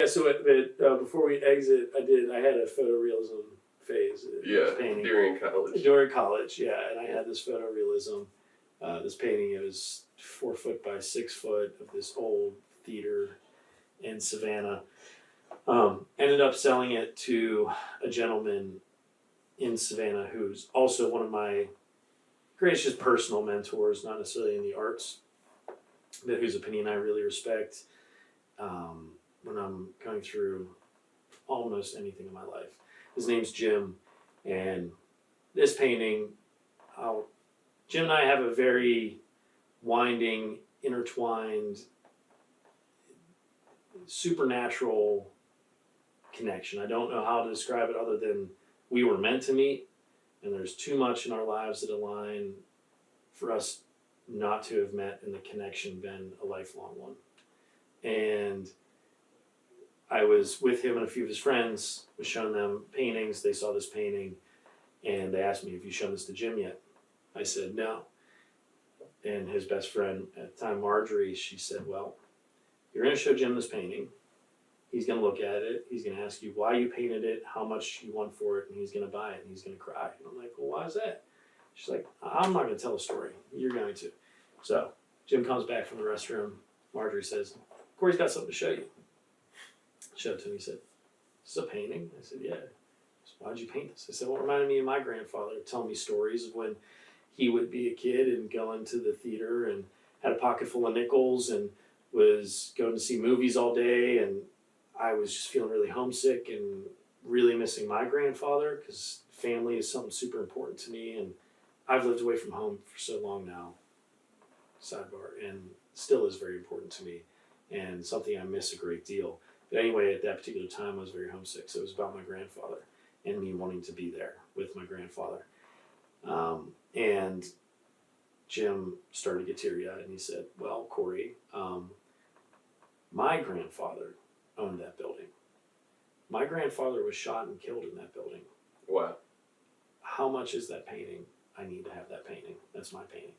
So before we exit, I had a photorealism phase. Painting. During college. During college, yeah, and I had this photorealism. This painting, it was 4 foot by 6 foot of this old theater in Savannah. Ended up selling it to a gentleman in Savannah who's also one of my greatest just personal mentors, not necessarily in the arts, but whose opinion I really respect when I'm going through almost anything in my life. His name's Jim, and this painting, Jim and I have a very winding, intertwined, supernatural connection. I don't know how to describe it other than we were meant to meet, and there's too much in our lives that align for us not to have met and the connection been a lifelong one. And I was with him and a few of his friends, was showing them paintings. They saw this painting and they asked me, "Have you shown this to Jim yet?" I said, "No." And his best friend at the time, Marjorie, she said, "Well, you're going to show Jim this painting. He's going to look at it. He's going to ask you why you painted it, how much you want for it, and he's going to buy it, and he's going to cry." And I'm like, "Well, why is that?" She's like, "I'm not going to tell a story. You're going to." So Jim comes back from the restroom. Marjorie says, "Cory's got something to show you." Showed it to him. He said, "Is this a painting?" I said, "Yeah." He said, "Why'd you paint this?" I said, "Well, it reminded me of my grandfather telling me stories of when he would be a kid and go into the theater and had a pocket full of nickels and was going to see movies all day, and I was just feeling really homesick and really missing my grandfather because family is something super important to me, and I've lived away from home for so long now, sidebar, and still is very important to me and something I miss a great deal. But anyway, at that particular time, I was very homesick, so it was about my grandfather and me wanting to be there with my grandfather. And Jim started to get teary-eyed, and he said, "Well, Cory, my grandfather owned that building. My grandfather was shot and killed in that building. Wow. How much is that painting? I need to have that painting. That's my painting."